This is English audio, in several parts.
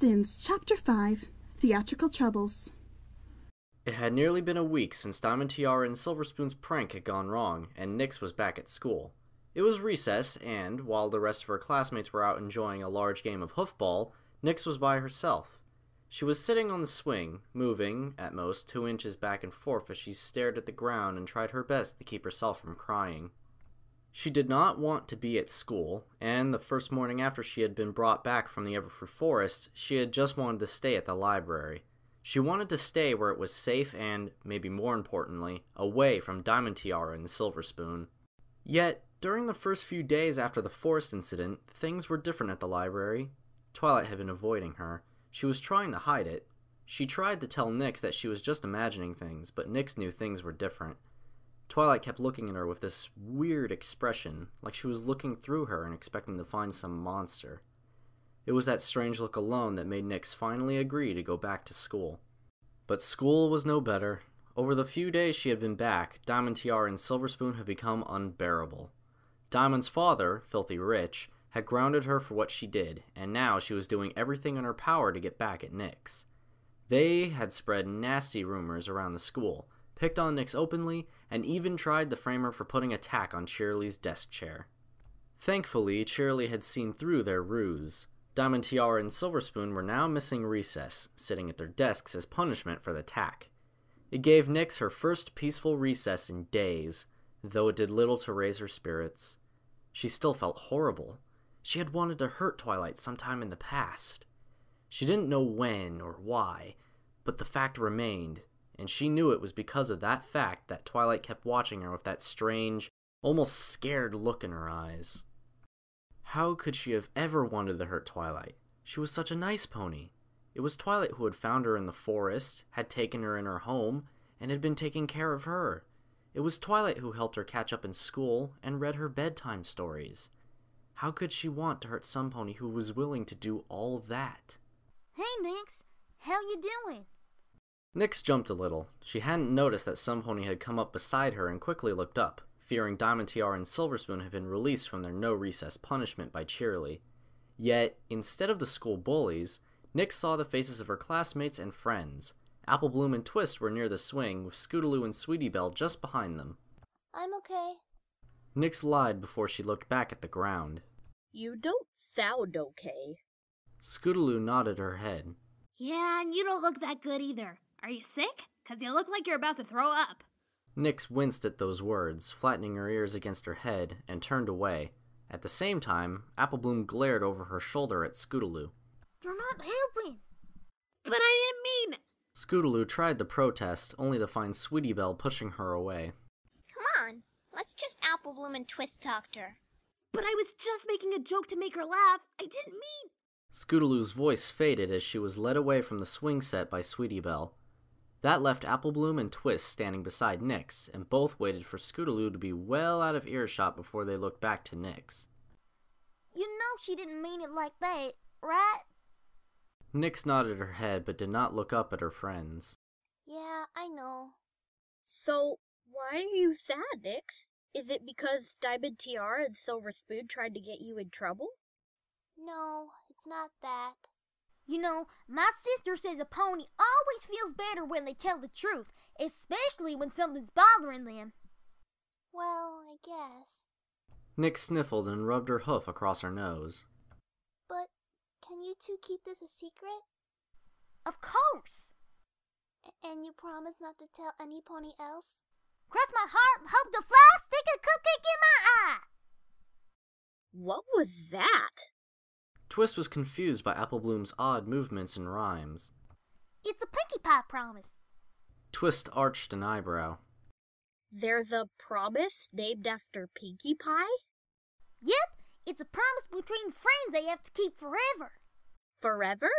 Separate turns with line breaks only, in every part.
begins Chapter 5, Theatrical Troubles.
It had nearly been a week since Diamond Tiara and Silver Spoon's prank had gone wrong, and Nyx was back at school. It was recess, and, while the rest of her classmates were out enjoying a large game of hoofball, Nyx was by herself. She was sitting on the swing, moving, at most, 2 inches back and forth as she stared at the ground and tried her best to keep herself from crying. She did not want to be at school, and the first morning after she had been brought back from the Everfruit Forest, she had just wanted to stay at the library. She wanted to stay where it was safe and, maybe more importantly, away from Diamond Tiara and Silver Spoon. Yet, during the first few days after the forest incident, things were different at the library. Twilight had been avoiding her. She was trying to hide it. She tried to tell Nyx that she was just imagining things, but Nyx knew things were different. Twilight kept looking at her with this weird expression, like she was looking through her and expecting to find some monster. It was that strange look alone that made Nyx finally agree to go back to school. But school was no better. Over the few days she had been back, Diamond Tiara and Silver Spoon had become unbearable. Diamond's father, Filthy Rich, had grounded her for what she did, and now she was doing everything in her power to get back at Nyx. They had spread nasty rumors around the school, picked on Nyx openly, and even tried to frame her for putting a tack on Cheerilee's desk chair. Thankfully, Cheerilee had seen through their ruse. Diamond Tiara and Silver Spoon were now missing recess, sitting at their desks as punishment for the tack. It gave Nyx her first peaceful recess in days, though it did little to raise her spirits. She still felt horrible. She had wanted to hurt Twilight sometime in the past. She didn't know when or why, but the fact remained, and she knew it was because of that fact that Twilight kept watching her with that strange, almost scared look in her eyes. How could she have ever wanted to hurt Twilight? She was such a nice pony. It was Twilight who had found her in the forest, had taken her in her home, and had been taking care of her. It was Twilight who helped her catch up in school and read her bedtime stories. How could she want to hurt some pony who was willing to do all that?
Hey, Nyx. How you doing?
Nyx jumped a little. She hadn't noticed that some pony had come up beside her and quickly looked up, fearing Diamond Tiara and Silver Spoon had been released from their no-recess punishment by Cheerilee. Yet, instead of the school bullies, Nyx saw the faces of her classmates and friends. Apple Bloom and Twist were near the swing, with Scootaloo and Sweetie Belle just behind them.
I'm okay.
Nyx lied before she looked back at the ground.
You don't sound okay.
Scootaloo nodded her head.
Yeah, and you don't look that good either. Are you sick? 'Cause you look like you're about to throw up.
Nyx winced at those words, flattening her ears against her head, and turned away. At the same time, Apple Bloom glared over her shoulder at Scootaloo.
You're not helping.
But I didn't mean...
Scootaloo tried to protest, only to find Sweetie Belle pushing her away.
Come on, let's just Apple Bloom and Twist talk to her.
But I was just making a joke to make her laugh. I didn't mean...
Scootaloo's voice faded as she was led away from the swing set by Sweetie Belle. That left Apple Bloom and Twist standing beside Nyx, and both waited for Scootaloo to be well out of earshot before they looked back to Nyx.
You know she didn't mean it like that, right?
Nyx nodded her head but did not look up at her friends.
Yeah, I know.
So, why are you sad, Nyx? Is it because Diamond Tiara and Silver Spoon tried to get you in trouble?
No, it's not that. You know, my sister says a pony always feels better when they tell the truth, especially when something's bothering them. Well, I guess.
Nyx sniffled and rubbed her hoof across her nose.
But can you two keep this a secret? Of course. And you promise not to tell any pony else? Cross my heart and hope to fly, stick a cupcake in my eye.
What was that?
Twist was confused by Apple Bloom's odd movements and rhymes.
It's a Pinkie Pie promise.
Twist arched an eyebrow.
There's a promise named after Pinkie Pie?
Yep, it's a promise between friends they have to keep forever.
Forever?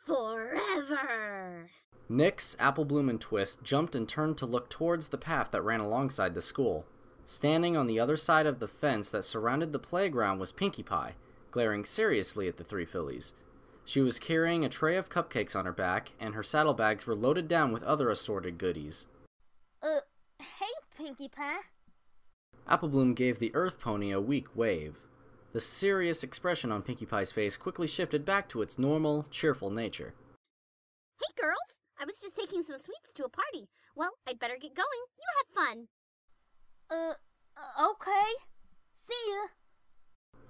Forever!
Nyx, Apple Bloom, and Twist jumped and turned to look towards the path that ran alongside the school. Standing on the other side of the fence that surrounded the playground was Pinkie Pie, glaring seriously at the three fillies. She was carrying a tray of cupcakes on her back, and her saddlebags were loaded down with other assorted goodies.
Hey, Pinkie Pie.
Apple Bloom gave the Earth Pony a weak wave. The serious expression on Pinkie Pie's face quickly shifted back to its normal, cheerful nature.
Hey, girls! I was just taking some sweets to a party. Well, I'd better get going. You have fun. Okay. See ya.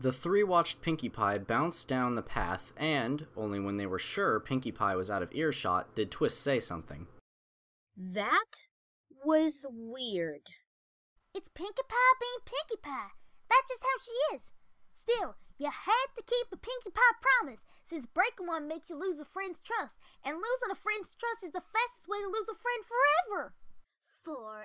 The three watched Pinkie Pie bounce down the path, and, only when they were sure Pinkie Pie was out of earshot, did Twist say something.
That was weird.
It's Pinkie Pie being Pinkie Pie. That's just how she is. Still, you had to keep a Pinkie Pie promise, since breaking one makes you lose a friend's trust, and losing a friend's trust is the fastest way to lose a friend forever. Forever.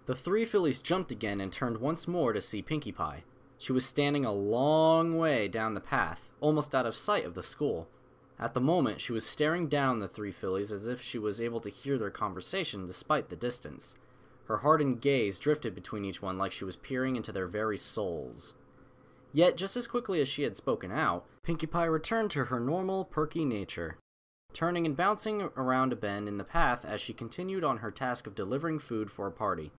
The three fillies jumped again and turned once more to see Pinkie Pie. She was standing a long way down the path, almost out of sight of the school. At the moment, she was staring down the three fillies as if she was able to hear their conversation despite the distance. Her hardened gaze drifted between each one like she was peering into their very souls. Yet, just as quickly as she had spoken out, Pinkie Pie returned to her normal, perky nature, turning and bouncing around a bend in the path as she continued on her task of delivering food for a party.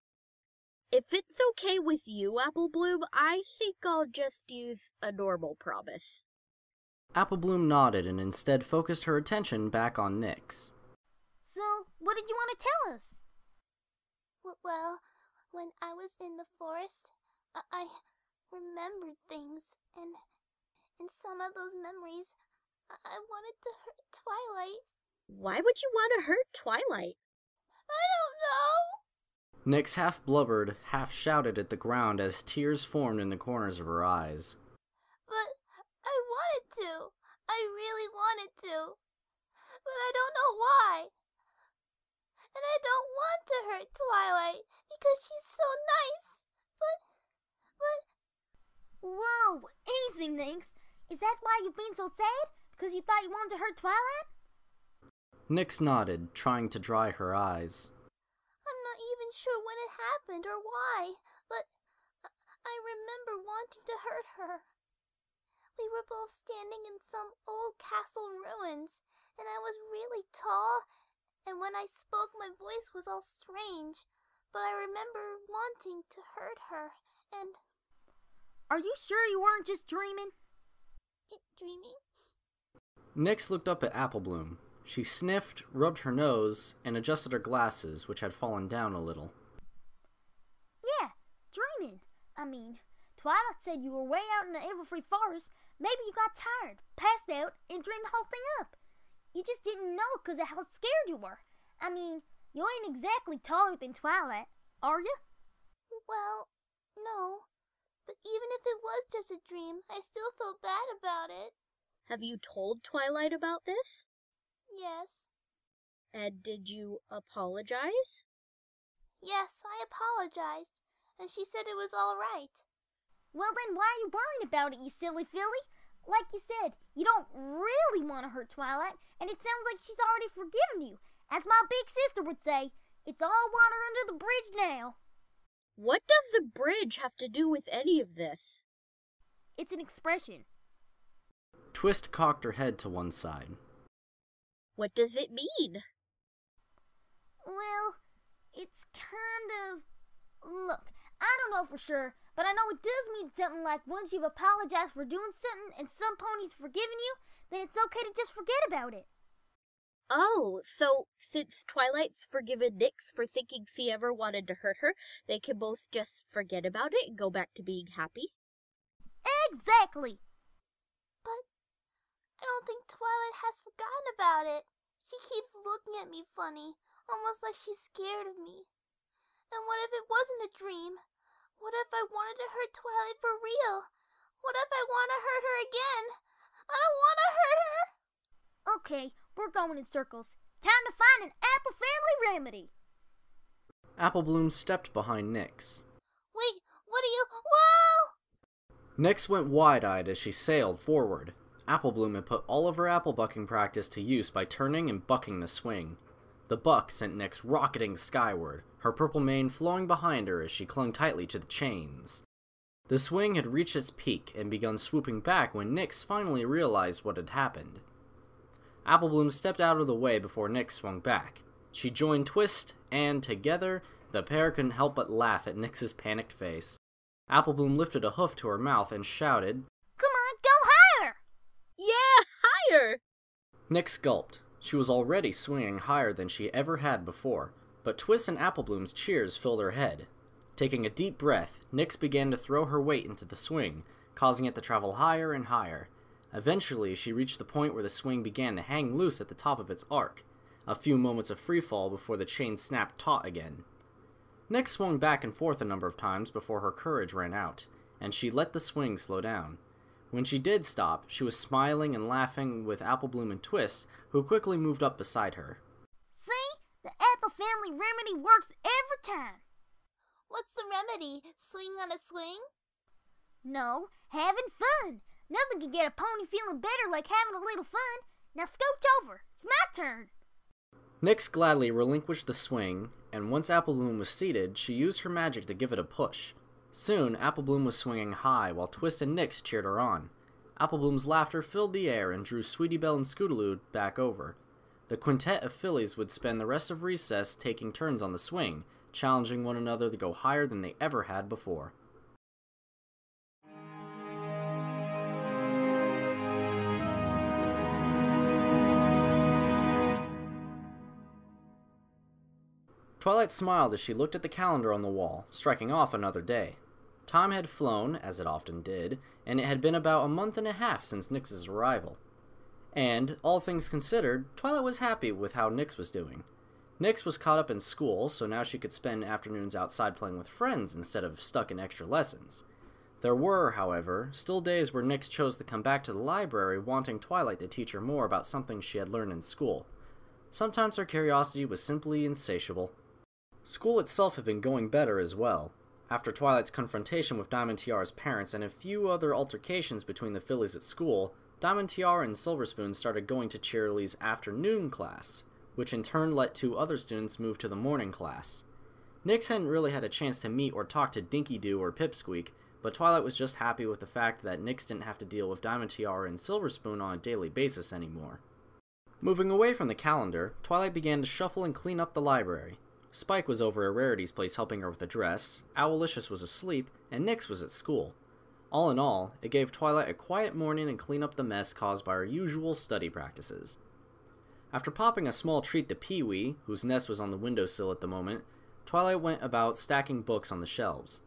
If it's okay with you, Apple Bloom, I think I'll just use a normal promise.
Apple Bloom nodded and instead focused her attention back on Nyx.
So, what did you want to tell us?
Well, when I was in the forest, I remembered things, and in some of those memories, I wanted to hurt Twilight.
Why would you want to hurt Twilight?
I don't know!
Nyx half blubbered, half shouted at the ground as tears formed in the corners of her eyes.
But I wanted to. I really wanted to. But I don't know why. And I don't want to hurt Twilight because she's so nice. But...
Whoa, easy, Nyx. Is that why you've been so sad? Because you thought you wanted to hurt Twilight?
Nyx nodded, trying to dry her eyes.
I'm not even sure when it happened or why, but I remember wanting to hurt her. We were both standing in some old castle ruins, and I was really tall, and when I spoke my voice was all strange, but I remember wanting to hurt her, and...
Are you sure you weren't just dreaming?
Dreaming?
Nyx looked up at Apple Bloom. She sniffed, rubbed her nose, and adjusted her glasses, which had fallen down a little.
Yeah, dreaming. I mean, Twilight said you were way out in the Everfree Forest. Maybe you got tired, passed out, and dreamed the whole thing up. You just didn't know because of how scared you were. I mean, you ain't exactly taller than Twilight, are you?
Well, no. But even if it was just a dream, I still feel bad about it.
Have you told Twilight about this?
Yes.
And did you apologize?
Yes, I apologized, and she said it was all right.
Well then, why are you worrying about it, you silly filly? Like you said, you don't really want to hurt Twilight, and it sounds like she's already forgiven you. As my big sister would say, it's all water under the bridge now.
What does the bridge have to do with any of this?
It's an expression.
Twist cocked her head to one side.
What does it mean?
Well, it's kind of... Look, I don't know for sure, but I know it does mean something like once you've apologized for doing something and some pony's forgiven you, then it's okay to just forget about it.
Oh, so since Twilight's forgiven Nyx for thinking she ever wanted to hurt her, they can both just forget about it and go back to being happy?
Exactly!
But I don't think Twilight has forgotten about it. She keeps looking at me funny, almost like she's scared of me. And what if it wasn't a dream? What if I wanted to hurt Twilight for real? What if I want to hurt her again? I don't want to hurt her!
Okay, we're going in circles. Time to find an Apple family remedy.
Apple Bloom stepped behind Nyx.
Wait, what are you... Whoa!
Nyx went wide-eyed as she sailed forward. Apple Bloom had put all of her apple bucking practice to use by turning and bucking the swing. The buck sent Nyx rocketing skyward, her purple mane flowing behind her as she clung tightly to the chains. The swing had reached its peak and begun swooping back when Nyx finally realized what had happened. Apple Bloom stepped out of the way before Nyx swung back. She joined Twist, and together, the pair couldn't help but laugh at Nyx's panicked face. Applebloom lifted a hoof to her mouth and shouted,
Come on, go higher!
Yeah, higher!
Nyx gulped. She was already swinging higher than she ever had before, but Twist and Applebloom's cheers filled her head. Taking a deep breath, Nyx began to throw her weight into the swing, causing it to travel higher and higher. Eventually, she reached the point where the swing began to hang loose at the top of its arc, a few moments of freefall before the chain snapped taut again. Nyx swung back and forth a number of times before her courage ran out, and she let the swing slow down. When she did stop, she was smiling and laughing with Applebloom and Twist, who quickly moved up beside her.
See? The Apple Family remedy works every time.
What's the remedy? Swing on a swing?
No, having fun. Nothing can get a pony feeling better like having a little fun. Now scooch over. It's my turn.
Nyx gladly relinquished the swing, and once Applebloom was seated, she used her magic to give it a push. Soon, Applebloom was swinging high while Twist and Nyx cheered her on. Applebloom's laughter filled the air and drew Sweetie Belle and Scootaloo back over. The quintet of fillies would spend the rest of recess taking turns on the swing, challenging one another to go higher than they ever had before. Twilight smiled as she looked at the calendar on the wall, striking off another day. Time had flown, as it often did, and it had been about a month and a half since Nyx's arrival. And, all things considered, Twilight was happy with how Nyx was doing. Nyx was caught up in school, so now she could spend afternoons outside playing with friends instead of stuck in extra lessons. There were, however, still days where Nyx chose to come back to the library wanting Twilight to teach her more about something she had learned in school. Sometimes her curiosity was simply insatiable. School itself had been going better as well. After Twilight's confrontation with Diamond Tiara's parents and a few other altercations between the fillies at school, Diamond Tiara and Silver Spoon started going to Cheerilee's afternoon class, which in turn let 2 other students move to the morning class. Nyx hadn't really had a chance to meet or talk to Dinky Doo or Pipsqueak, but Twilight was just happy with the fact that Nyx didn't have to deal with Diamond Tiara and Silver Spoon on a daily basis anymore. Moving away from the calendar, Twilight began to shuffle and clean up the library. Spike was over at Rarity's place helping her with a dress, Owloysius was asleep, and Nyx was at school. All in all, it gave Twilight a quiet morning and clean up the mess caused by her usual study practices. After popping a small treat to Pee-wee, whose nest was on the windowsill at the moment, Twilight went about stacking books on the shelves.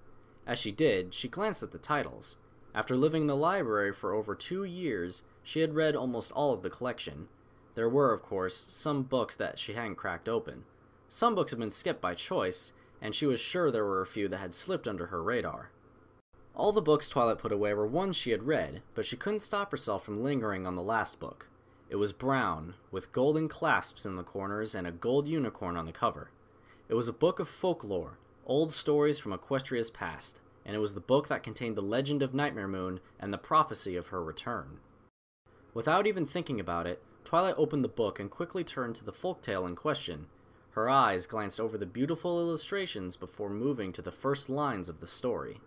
As she did, she glanced at the titles. After living in the library for over 2 years, she had read almost all of the collection. There were, of course, some books that she hadn't cracked open. Some books had been skipped by choice, and she was sure there were a few that had slipped under her radar. All the books Twilight put away were ones she had read, but she couldn't stop herself from lingering on the last book. It was brown, with golden clasps in the corners and a gold unicorn on the cover. It was a book of folklore, old stories from Equestria's past, and it was the book that contained the legend of Nightmare Moon and the prophecy of her return. Without even thinking about it, Twilight opened the book and quickly turned to the folktale in question. Her eyes glanced over the beautiful illustrations before moving to the first lines of the story.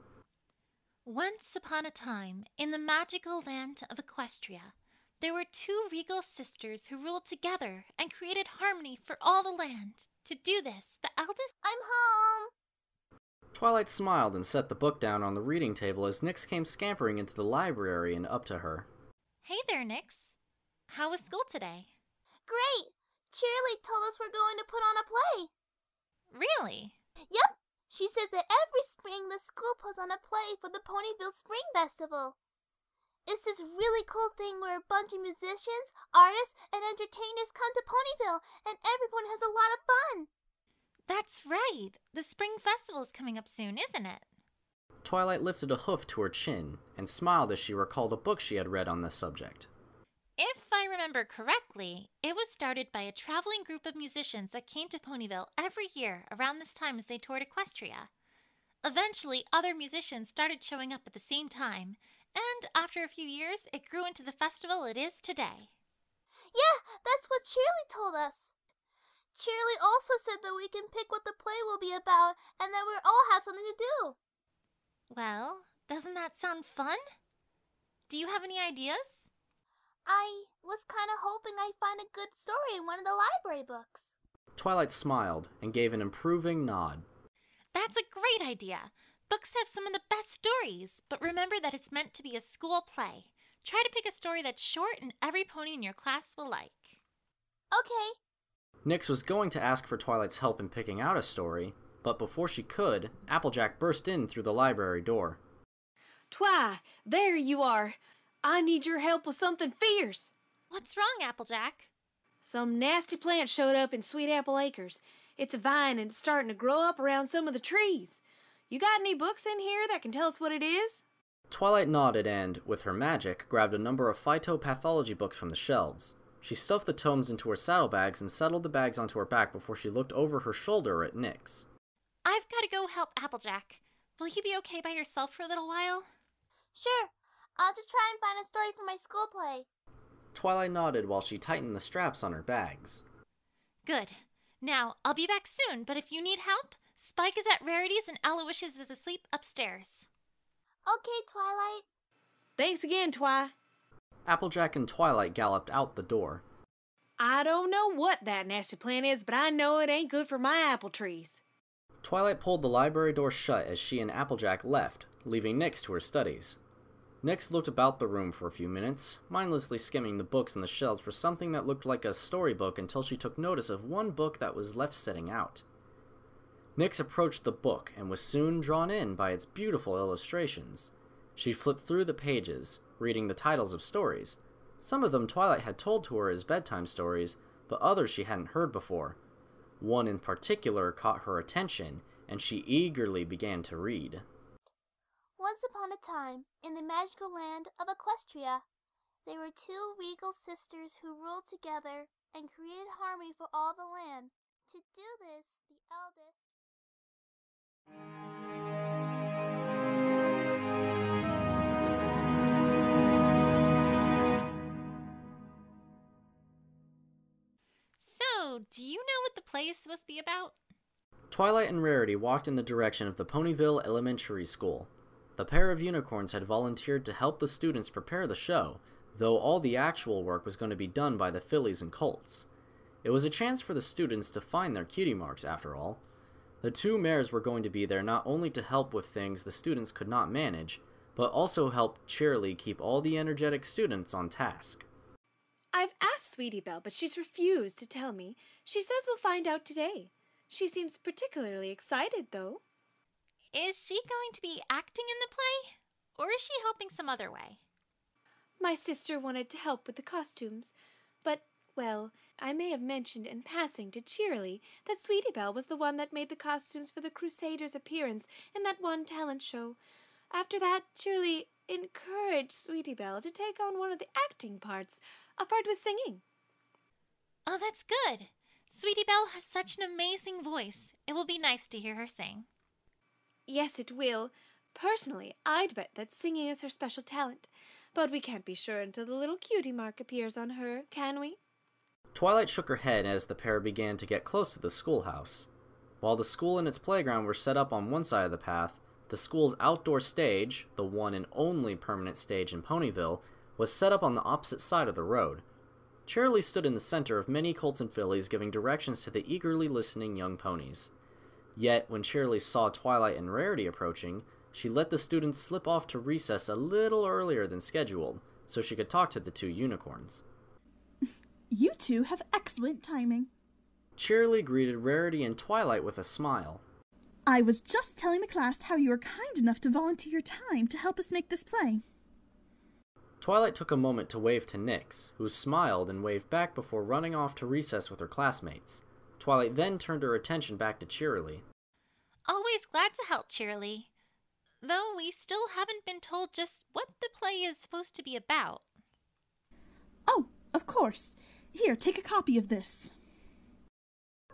Once upon a time, in the magical land of Equestria, there were 2 regal sisters who ruled together and created harmony for all the land. To do this, the eldest—
I'm home!
Twilight smiled and set the book down on the reading table as Nyx came scampering into the library and up to her.
Hey there, Nyx. How was school today?
Great! Cheerilee told us we're going to put on a play.
Really?
Yep. She says that every spring the school puts on a play for the Ponyville Spring Festival. It's this really cool thing where a bunch of musicians, artists, and entertainers come to Ponyville, and everyone has a lot of fun.
That's right. The Spring Festival's coming up soon, isn't it?
Twilight lifted a hoof to her chin and smiled as she recalled a book she had read on this subject.
If I remember correctly, it was started by a traveling group of musicians that came to Ponyville every year around this time as they toured Equestria. Eventually, other musicians started showing up at the same time, and after a few years, it grew into the festival it is today.
Yeah, that's what Cheerilee told us. Cheerilee also said that we can pick what the play will be about, and that we'll all have something to do.
Well, doesn't that sound fun? Do you have any ideas?
I was kind of hoping I'd find a good story in one of the library books.
Twilight smiled and gave an approving nod.
That's a great idea, books have some of the best stories, but remember that it's meant to be a school play. Try to pick a story that's short and every pony in your class will like.
Okay.
Nyx was going to ask for Twilight's help in picking out a story, but before she could, Applejack burst in through the library door.
Twi, there you are. I need your help with something fierce.
What's wrong, Applejack?
Some nasty plant showed up in Sweet Apple Acres. It's a vine and it's starting to grow up around some of the trees. You got any books in here that can tell us what it is?
Twilight nodded and, with her magic, grabbed a number of phytopathology books from the shelves. She stuffed the tomes into her saddlebags and settled the bags onto her back before she looked over her shoulder at Nyx.
I've got to go help Applejack. Will you be okay by yourself for a little while?
Sure. I'll just try and find a story for my school play.
Twilight nodded while she tightened the straps on her bags.
Good. Now, I'll be back soon, but if you need help, Spike is at Rarity's and Owloysius is asleep upstairs.
Okay, Twilight.
Thanks again, Twi.
Applejack and Twilight galloped out the door.
I don't know what that nasty plant is, but I know it ain't good for my apple trees.
Twilight pulled the library door shut as she and Applejack left, leaving Nyx to her studies. Nyx looked about the room for a few minutes, mindlessly skimming the books on the shelves for something that looked like a storybook until she took notice of one book that was left sitting out. Nyx approached the book and was soon drawn in by its beautiful illustrations. She flipped through the pages, reading the titles of stories. Some of them Twilight had told to her as bedtime stories, but others she hadn't heard before. One in particular caught her attention, and she eagerly began to read.
Once upon a time, in the magical land of Equestria, there were two regal sisters who ruled together and created harmony for all the land. To do this, the eldest...
So, do you know what the play is supposed to be about?
Twilight and Rarity walked in the direction of the Ponyville Elementary School. The pair of unicorns had volunteered to help the students prepare the show, though all the actual work was going to be done by the fillies and colts. It was a chance for the students to find their cutie marks, after all. The two mares were going to be there not only to help with things the students could not manage, but also help Cheerilee keep all the energetic students on task.
I've asked Sweetie Belle, but she's refused to tell me. She says we'll find out today. She seems particularly excited, though.
Is she going to be acting in the play? Or is she helping some other way?
My sister wanted to help with the costumes, but, well, I may have mentioned in passing to Cheerilee that Sweetie Belle was the one that made the costumes for the Crusaders' appearance in that one talent show. After that, Cheerilee encouraged Sweetie Belle to take on one of the acting parts, a part with singing.
Oh, that's good. Sweetie Belle has such an amazing voice. It will be nice to hear her sing.
Yes, it will. Personally, I'd bet that singing is her special talent. But we can't be sure until the little cutie mark appears on her, can we?
Twilight shook her head as the pair began to get close to the schoolhouse. While the school and its playground were set up on one side of the path, the school's outdoor stage, the one and only permanent stage in Ponyville, was set up on the opposite side of the road. Cheerilee stood in the center of many colts and fillies giving directions to the eagerly listening young ponies. Yet, when Cheerilee saw Twilight and Rarity approaching, she let the students slip off to recess a little earlier than scheduled, so she could talk to the two unicorns.
You two have excellent timing.
Cheerilee greeted Rarity and Twilight with a smile.
I was just telling the class how you were kind enough to volunteer your time to help us make this play.
Twilight took a moment to wave to Nyx, who smiled and waved back before running off to recess with her classmates. Twilight then turned her attention back to Cheerilee.
Always glad to help, Cheerilee. Though we still haven't been told just what the play is supposed to be about.
Oh, of course. Here, take a copy of this.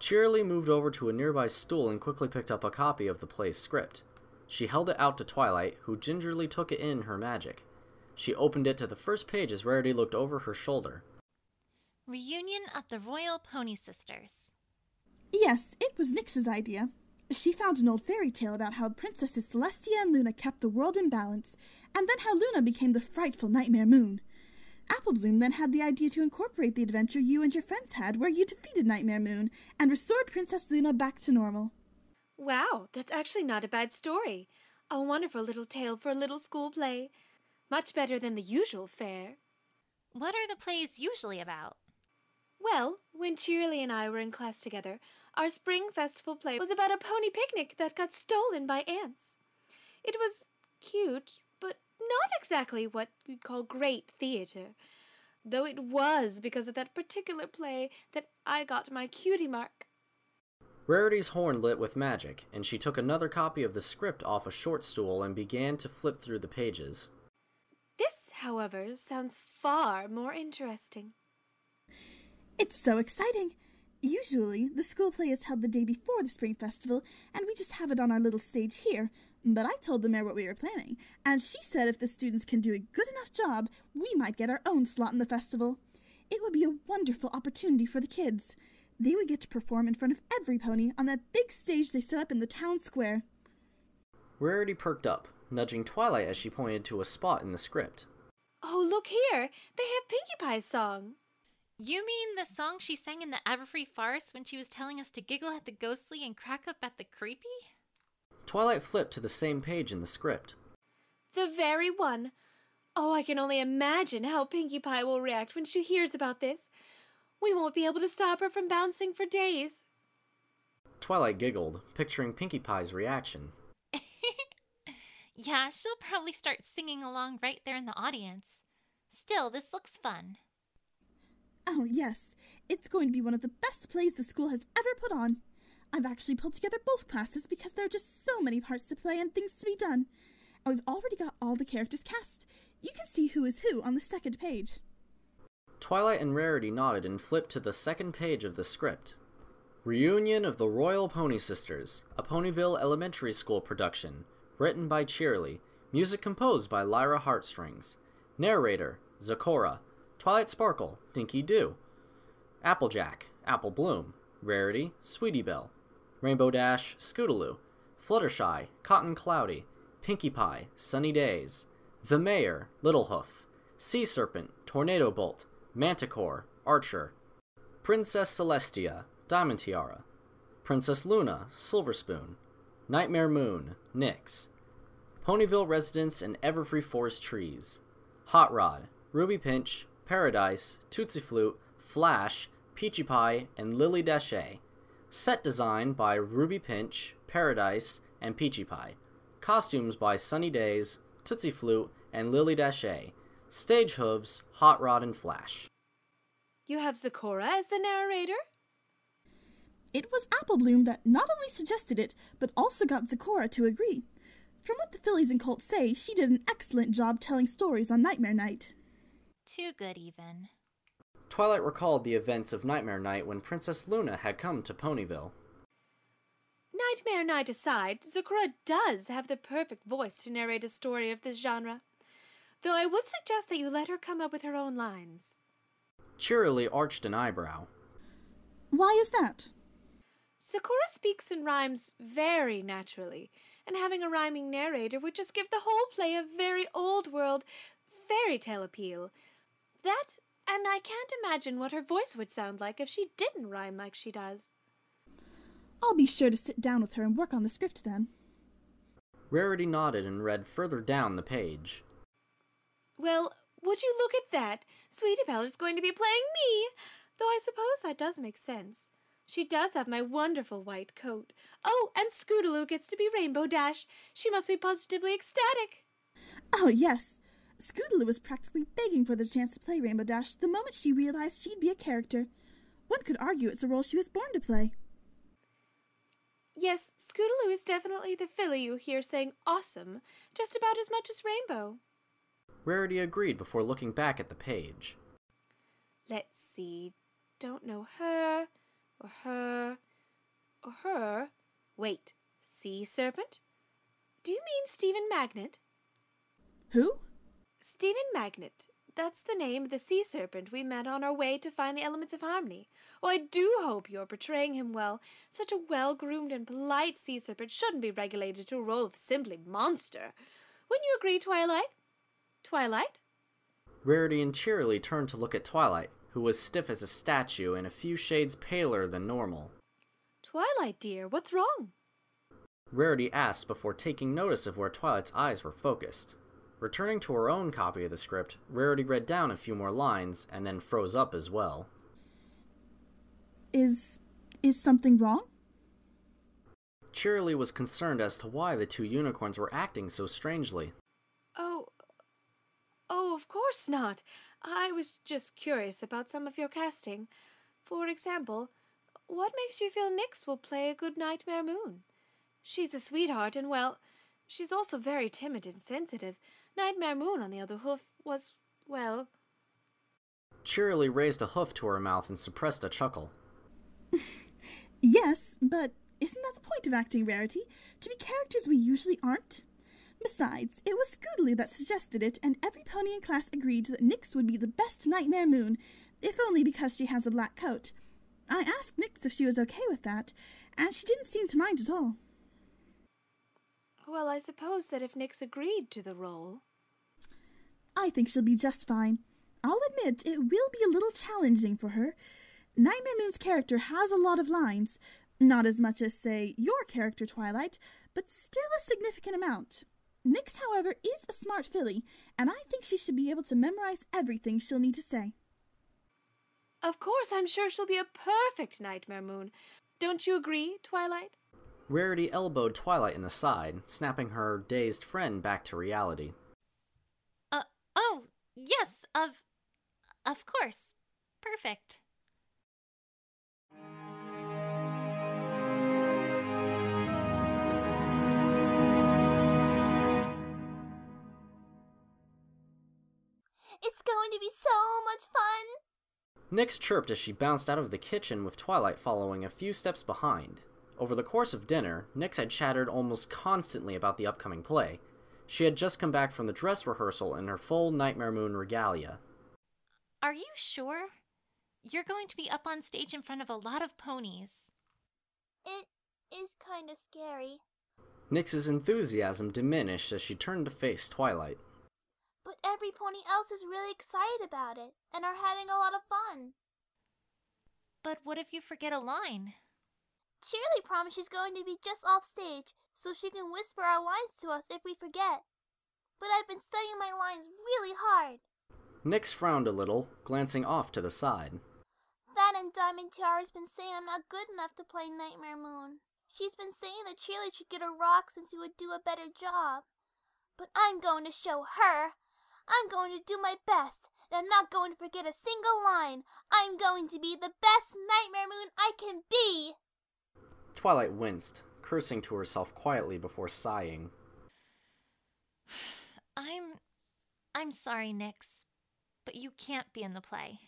Cheerilee moved over to a nearby stool and quickly picked up a copy of the play's script. She held it out to Twilight, who gingerly took it in her magic. She opened it to the first page as Rarity looked over her shoulder.
Reunion of the Royal Pony Sisters.
Yes, it was Nyx's idea. She found an old fairy tale about how Princesses Celestia and Luna kept the world in balance, and then how Luna became the frightful Nightmare Moon. Applebloom then had the idea to incorporate the adventure you and your friends had, where you defeated Nightmare Moon and restored Princess Luna back to normal.
Wow, that's actually not a bad story. A wonderful little tale for a little school play. Much better than the usual fare.
What are the plays usually about?
Well, when Cheerilee and I were in class together, our spring festival play was about a pony picnic that got stolen by ants. It was cute, but not exactly what you'd call great theater. Though it was because of that particular play that I got my cutie mark.
Rarity's horn lit with magic, and she took another copy of the script off a short stool and began to flip through the pages.
This, however, sounds far more interesting.
It's so exciting! Usually, the school play is held the day before the spring festival, and we just have it on our little stage here. But I told the mayor what we were planning, and she said if the students can do a good enough job, we might get our own slot in the festival. It would be a wonderful opportunity for the kids. They would get to perform in front of every pony on that big stage they set up in the town square.
Rarity perked up, nudging Twilight as she pointed to a spot in the script.
Oh, look here! They have Pinkie Pie's song.
You mean the song she sang in the Everfree farce when she was telling us to giggle at the ghostly and crack up at the creepy?
Twilight flipped to the same page in the script.
The very one. Oh, I can only imagine how Pinkie Pie will react when she hears about this. We won't be able to stop her from bouncing for days.
Twilight giggled, picturing Pinkie Pie's reaction.
Yeah, she'll probably start singing along right there in the audience. Still, this looks fun.
Oh, yes. It's going to be one of the best plays the school has ever put on. I've actually pulled together both classes because there are just so many parts to play and things to be done. And we've already got all the characters cast. You can see who is who on the second page.
Twilight and Rarity nodded and flipped to the second page of the script. Reunion of the Royal Pony Sisters, a Ponyville Elementary School production. Written by Cheerilee. Music composed by Lyra Heartstrings. Narrator, Zecora. Twilight Sparkle, Dinky Doo. Applejack, Apple Bloom. Rarity, Sweetie Belle. Rainbow Dash, Scootaloo. Fluttershy, Cotton Cloudy. Pinkie Pie, Sunny Days. The Mayor, Little Hoof. Sea Serpent, Tornado Bolt. Manticore, Archer. Princess Celestia, Diamond Tiara. Princess Luna, Silver Spoon. Nightmare Moon, Nyx. Ponyville Residents and Everfree Forest Trees. Hot Rod, Ruby Pinch, Paradise, Tootsie Flute, Flash, Peachy Pie, and Lily Dashay. Set design by Ruby Pinch, Paradise, and Peachy Pie. Costumes by Sunny Days, Tootsie Flute, and Lily Dashay. Stage hooves, Hot Rod and Flash.
You have Zecora as the narrator?
It was Apple Bloom that not only suggested it, but also got Zecora to agree. From what the Fillies and Colts say, she did an excellent job telling stories on Nightmare Night.
Too good, even.
Twilight recalled the events of Nightmare Night when Princess Luna had come to Ponyville.
Nightmare Night aside, Zecora does have the perfect voice to narrate a story of this genre. Though I would suggest that you let her come up with her own lines.
Cheerilee arched an eyebrow.
Why is that?
Zecora speaks and rhymes very naturally, and having a rhyming narrator would just give the whole play a very old-world fairy tale appeal. That, and I can't imagine what her voice would sound like if she didn't rhyme like she does.
I'll be sure to sit down with her and work on the script then.
Rarity nodded and read further down the page.
Well, would you look at that? Sweetie Belle is going to be playing me! Though I suppose that does make sense. She does have my wonderful white coat. Oh, and Scootaloo gets to be Rainbow Dash. She must be positively ecstatic.
Oh, yes. Scootaloo was practically begging for the chance to play Rainbow Dash the moment she realized she'd be a character. One could argue it's a role she was born to play.
Yes, Scootaloo is definitely the filly you hear saying awesome just about as much as Rainbow.
Rarity agreed before looking back at the page.
Let's see. Don't know her, or her, or her. Wait, Sea Serpent? Do you mean Stephen Magnet?
Who?
Stephen Magnet. That's the name of the sea serpent we met on our way to find the elements of harmony. Oh, I do hope you're portraying him well. Such a well-groomed and polite sea serpent shouldn't be regulated to a role of simply monster. Wouldn't you agree, Twilight? Twilight?
Rarity and Cheerilee turned to look at Twilight, who was stiff as a statue and a few shades paler than normal.
Twilight, dear, what's wrong?
Rarity asked before taking notice of where Twilight's eyes were focused. Returning to her own copy of the script, Rarity read down a few more lines and then froze up as well.
Is something wrong?
Cheerilee was concerned as to why the two unicorns were acting so strangely.
Oh, of course not. I was just curious about some of your casting. For example, what makes you feel Nyx will play a good Nightmare Moon? She's a sweetheart, and well, she's also very timid and sensitive. Nightmare Moon, on the other hoof, was, well...
Cheerilee raised a hoof to her mouth and suppressed a chuckle.
Yes, but isn't that the point of acting, Rarity? To be characters we usually aren't? Besides, it was Scootaloo that suggested it, and every pony in class agreed that Nyx would be the best Nightmare Moon, if only because she has a black coat. I asked Nyx if she was okay with that, and she didn't seem to mind at all.
Well, I suppose that if Nyx agreed to the role...
I think she'll be just fine. I'll admit it will be a little challenging for her. Nightmare Moon's character has a lot of lines. Not as much as, say, your character, Twilight, but still a significant amount. Nyx, however, is a smart filly, and I think she should be able to memorize everything she'll need to say.
Of course, I'm sure she'll be a perfect Nightmare Moon. Don't you agree, Twilight?
Rarity elbowed Twilight in the side, snapping her dazed friend back to reality.
Oh, yes, of course. Perfect.
It's going to be so much fun!
Nyx chirped as she bounced out of the kitchen with Twilight following a few steps behind. Over the course of dinner, Nyx had chattered almost constantly about the upcoming play. She had just come back from the dress rehearsal in her full Nightmare Moon regalia.
Are you sure? You're going to be up on stage in front of a lot of ponies.
It is kinda scary.
Nyx's enthusiasm diminished as she turned to face Twilight.
But every pony else is really excited about it, and are having a lot of fun.
But what if you forget a line?
Cheerilee promised she's going to be just off stage, so she can whisper our lines to us if we forget. But I've been studying my lines really hard.
Nyx frowned a little, glancing off to the side.
That and Diamond Tiara's been saying I'm not good enough to play Nightmare Moon. She's been saying that Cheerilee should get a rock since he would do a better job. But I'm going to show her. I'm going to do my best, and I'm not going to forget a single line. I'm going to be the best Nightmare Moon I can be!
Twilight winced, cursing to herself quietly before sighing.
I'm sorry, Nyx, but you can't be in the play.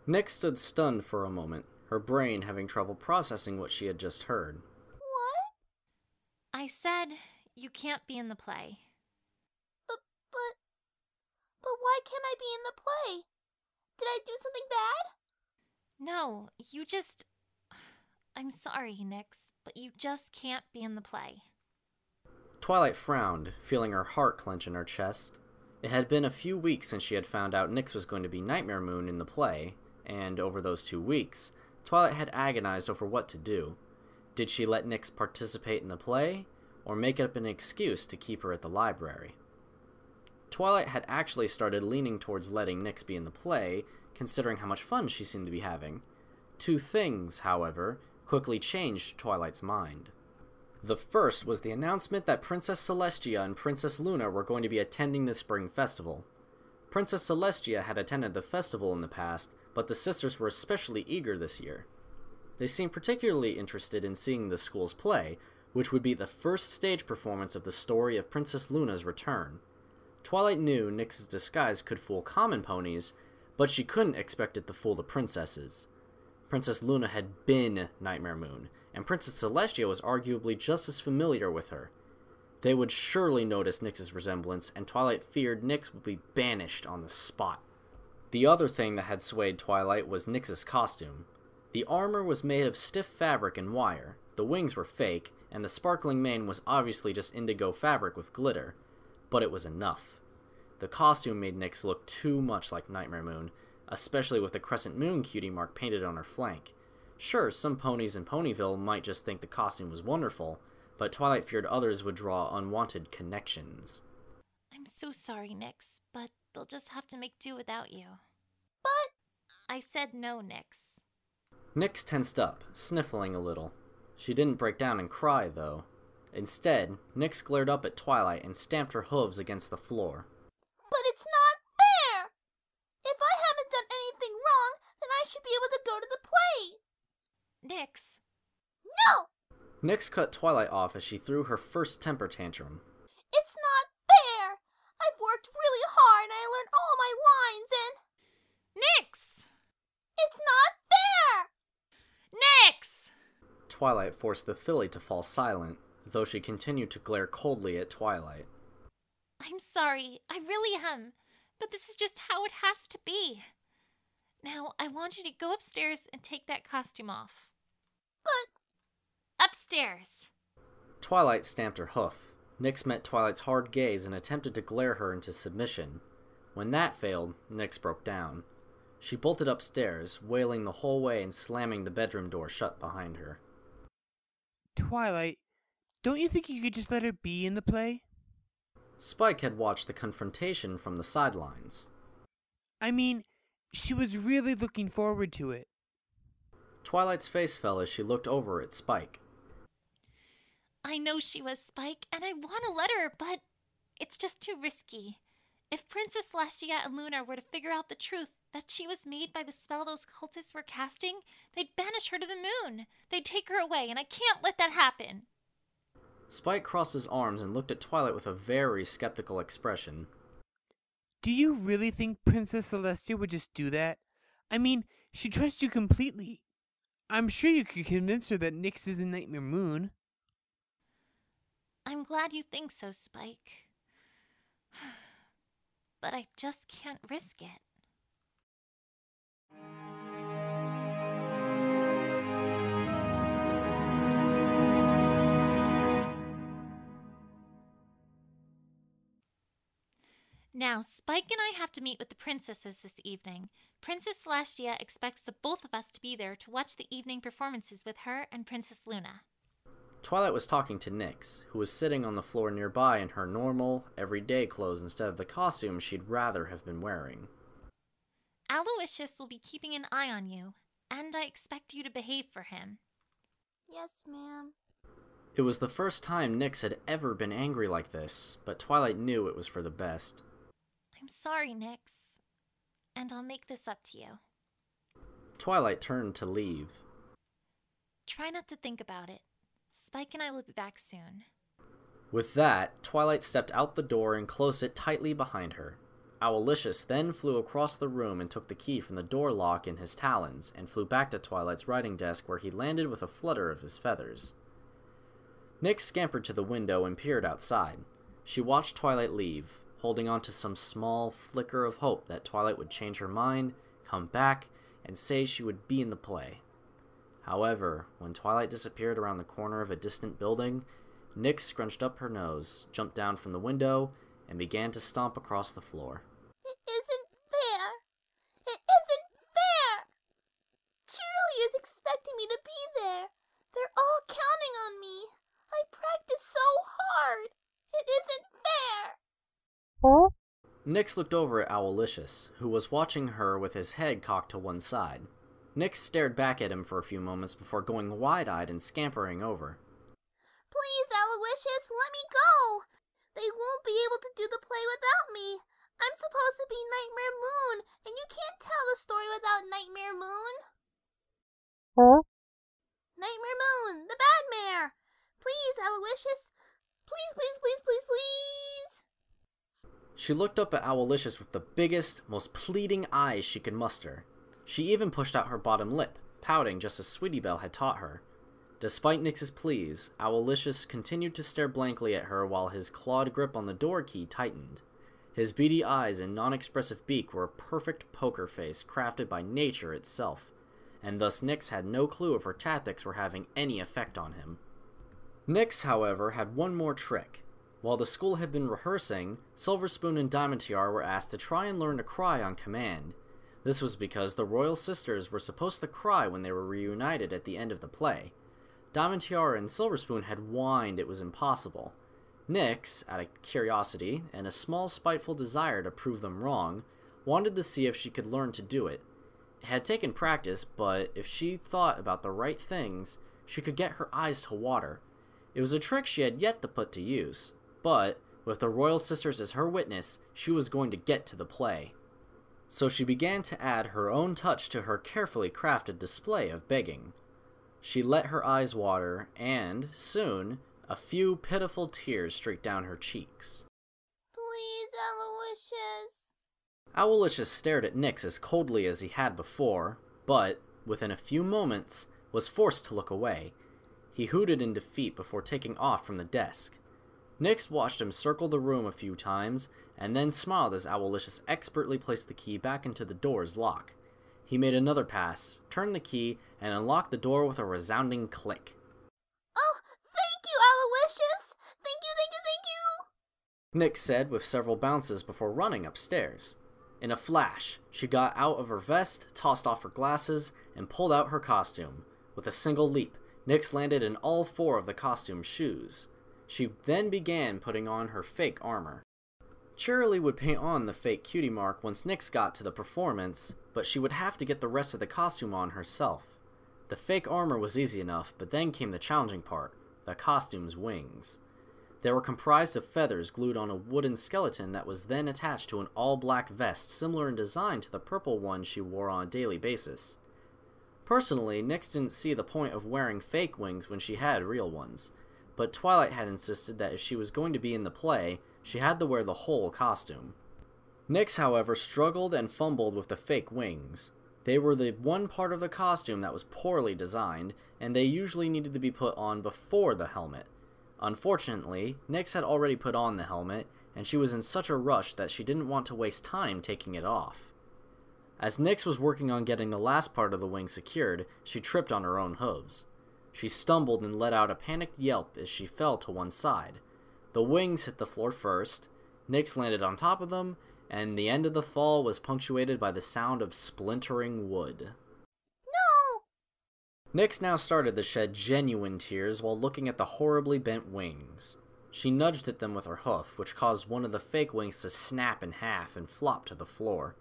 Nyx stood stunned for a moment, her brain having trouble processing what she had just heard.
What?
I said you can't be in the play.
But why can't I be in the play? Did I do something bad?
No, you just... I'm sorry, Nyx, but you just can't be in the play.
Twilight frowned, feeling her heart clench in her chest. It had been a few weeks since she had found out Nyx was going to be Nightmare Moon in the play, and over those 2 weeks, Twilight had agonized over what to do. Did she let Nyx participate in the play, or make up an excuse to keep her at the library? Twilight had actually started leaning towards letting Nyx be in the play, considering how much fun she seemed to be having. 2 things, however, quickly changed Twilight's mind. The first was the announcement that Princess Celestia and Princess Luna were going to be attending the spring festival. Princess Celestia had attended the festival in the past, but the sisters were especially eager this year. They seemed particularly interested in seeing the school's play, which would be the first stage performance of the story of Princess Luna's return. Twilight knew Nyx's disguise could fool common ponies, but she couldn't expect it to fool the princesses. Princess Luna had been Nightmare Moon, and Princess Celestia was arguably just as familiar with her. They would surely notice Nyx's resemblance, and Twilight feared Nyx would be banished on the spot. The other thing that had swayed Twilight was Nyx's costume. The armor was made of stiff fabric and wire, the wings were fake, and the sparkling mane was obviously just indigo fabric with glitter, but it was enough. The costume made Nyx look too much like Nightmare Moon, especially with the crescent moon cutie mark painted on her flank. Sure, some ponies in Ponyville might just think the costume was wonderful, but Twilight feared others would draw unwanted connections.
I'm so sorry, Nyx, but they'll just have to make do without you.
But...
I said no, Nyx.
Nyx tensed up, sniffling a little. She didn't break down and cry, though. Instead, Nyx glared up at Twilight and stamped her hooves against the floor.
But it's not fair! If I haven't done anything wrong, then I should be able to go to the play!
Nyx.
No!
Nyx cut Twilight off as she threw her first temper tantrum.
It's not fair! I've worked really hard and I learned all my lines and...
Nyx!
It's not fair!
Nyx!
Twilight forced the filly to fall silent, though she continued to glare coldly at Twilight.
I'm sorry, I really am, but this is just how it has to be. Now, I want you to go upstairs and take that costume off.
But...
Upstairs!
Twilight stamped her hoof. Nyx met Twilight's hard gaze and attempted to glare her into submission. When that failed, Nyx broke down. She bolted upstairs, wailing the whole way and slamming the bedroom door shut behind her.
Twilight, don't you think you could just let her be in the play?
Spike had watched the confrontation from the sidelines.
I mean, she was really looking forward to it.
Twilight's face fell as she looked over at Spike.
I know she was, Spike, and I want to let her, but it's just too risky. If Princess Celestia and Luna were to figure out the truth that she was made by the spell those cultists were casting, they'd banish her to the moon. They'd take her away, and I can't let that happen.
Spike crossed his arms and looked at Twilight with a very skeptical expression.
Do you really think Princess Celestia would just do that? I mean, she trusts you completely. I'm sure you could convince her that Nyx is a Nightmare Moon.
I'm glad you think so, Spike. But I just can't risk it. Now, Spike and I have to meet with the princesses this evening. Princess Celestia expects the both of us to be there to watch the evening performances with her and Princess Luna.
Twilight was talking to Nyx, who was sitting on the floor nearby in her normal, everyday clothes instead of the costume she'd rather have been wearing.
Owloysius will be keeping an eye on you, and I expect you to behave for him.
Yes, ma'am.
It was the first time Nyx had ever been angry like this, but Twilight knew it was for the best.
I'm sorry, Nyx, and I'll make this up to you.
Twilight turned to leave.
Try not to think about it. Spike and I will be back soon.
With that, Twilight stepped out the door and closed it tightly behind her. Owloysius then flew across the room and took the key from the door lock in his talons, and flew back to Twilight's writing desk where he landed with a flutter of his feathers. Nyx scampered to the window and peered outside. She watched Twilight leave, holding on to some small flicker of hope that Twilight would change her mind, come back, and say she would be in the play. However, when Twilight disappeared around the corner of a distant building, Nyx scrunched up her nose, jumped down from the window, and began to stomp across the floor.
It isn't fair! It isn't fair! Cheerilee is expecting me to be there. They're all counting on me. I practiced so hard. It isn't fair!
Huh? Nyx looked over at Owloysius, who was watching her with his head cocked to one side. Nyx stared back at him for a few moments before going wide-eyed and scampering over.
Please, Owloysius, let me go! They won't be able to do the play without me. I'm supposed to be Nightmare Moon, and you can't tell the story without Nightmare Moon.
Huh?
Nightmare Moon, the bad mare! Please, Owloysius! Please, please, please, please, please!
She looked up at Owloysius with the biggest, most pleading eyes she could muster. She even pushed out her bottom lip, pouting just as Sweetie Belle had taught her. Despite Nyx's pleas, Owloysius continued to stare blankly at her while his clawed grip on the door key tightened. His beady eyes and non-expressive beak were a perfect poker face crafted by nature itself, and thus Nyx had no clue if her tactics were having any effect on him. Nyx, however, had one more trick. While the school had been rehearsing, Silver Spoon and Diamond Tiara were asked to try and learn to cry on command. This was because the royal sisters were supposed to cry when they were reunited at the end of the play. Diamond Tiara and Silver Spoon had whined it was impossible. Nyx, out of curiosity and a small spiteful desire to prove them wrong, wanted to see if she could learn to do it. It had taken practice, but if she thought about the right things, she could get her eyes to water. It was a trick she had yet to put to use, but with the Royal Sisters as her witness, she was going to get to the play. So she began to add her own touch to her carefully crafted display of begging. She let her eyes water, and, soon, a few pitiful tears streaked down her cheeks.
Please, Owloysius.
Owloysius stared at Nyx as coldly as he had before, but, within a few moments, was forced to look away. He hooted in defeat before taking off from the desk. Nyx watched him circle the room a few times, and then smiled as Owloysius expertly placed the key back into the door's lock. He made another pass, turned the key, and unlocked the door with a resounding click.
Oh, thank you, Owloysius! Thank you, thank you, thank you!
Nyx said with several bounces before running upstairs. In a flash, she got out of her vest, tossed off her glasses, and pulled out her costume. With a single leap, Nyx landed in all four of the costume's shoes. She then began putting on her fake armor. Cheerilee would paint on the fake cutie mark once Nyx got to the performance, but she would have to get the rest of the costume on herself. The fake armor was easy enough, but then came the challenging part, the costume's wings. They were comprised of feathers glued on a wooden skeleton that was then attached to an all-black vest similar in design to the purple one she wore on a daily basis. Personally, Nyx didn't see the point of wearing fake wings when she had real ones, but Twilight had insisted that if she was going to be in the play, she had to wear the whole costume. Nyx, however, struggled and fumbled with the fake wings. They were the one part of the costume that was poorly designed, and they usually needed to be put on before the helmet. Unfortunately, Nyx had already put on the helmet, and she was in such a rush that she didn't want to waste time taking it off. As Nyx was working on getting the last part of the wing secured, she tripped on her own hooves. She stumbled and let out a panicked yelp as she fell to one side. The wings hit the floor first, Nyx landed on top of them, and the end of the fall was punctuated by the sound of splintering wood.
No!
Nyx now started to shed genuine tears while looking at the horribly bent wings. She nudged at them with her hoof, which caused one of the fake wings to snap in half and flop to the floor.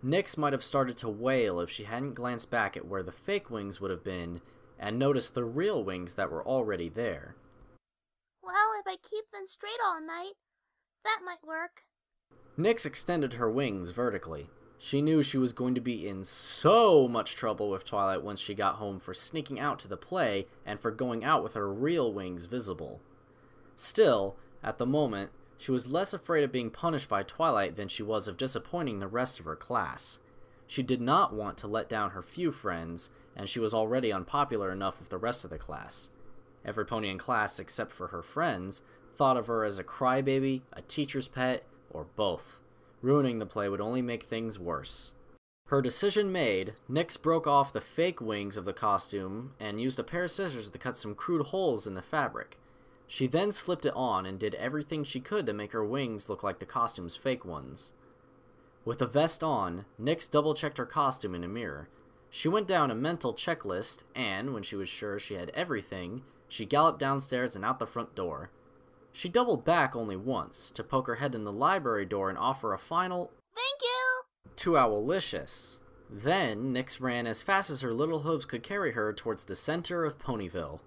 Nyx might have started to wail if she hadn't glanced back at where the fake wings would have been and noticed the real wings that were already there.
Well, if I keep them straight all night, that might work.
Nyx extended her wings vertically. She knew she was going to be in so much trouble with Twilight once she got home for sneaking out to the play and for going out with her real wings visible. Still, at the moment, she was less afraid of being punished by Twilight than she was of disappointing the rest of her class. She did not want to let down her few friends, and she was already unpopular enough with the rest of the class. Every pony in class, except for her friends, thought of her as a crybaby, a teacher's pet, or both. Ruining the play would only make things worse. Her decision made, Nyx broke off the fake wings of the costume and used a pair of scissors to cut some crude holes in the fabric. She then slipped it on and did everything she could to make her wings look like the costume's fake ones. With the vest on, Nyx double-checked her costume in a mirror. She went down a mental checklist, and, when she was sure she had everything, she galloped downstairs and out the front door. She doubled back only once, to poke her head in the library door and offer a final
Thank you!
to Owloysius. Then, Nyx ran as fast as her little hooves could carry her towards the center of Ponyville.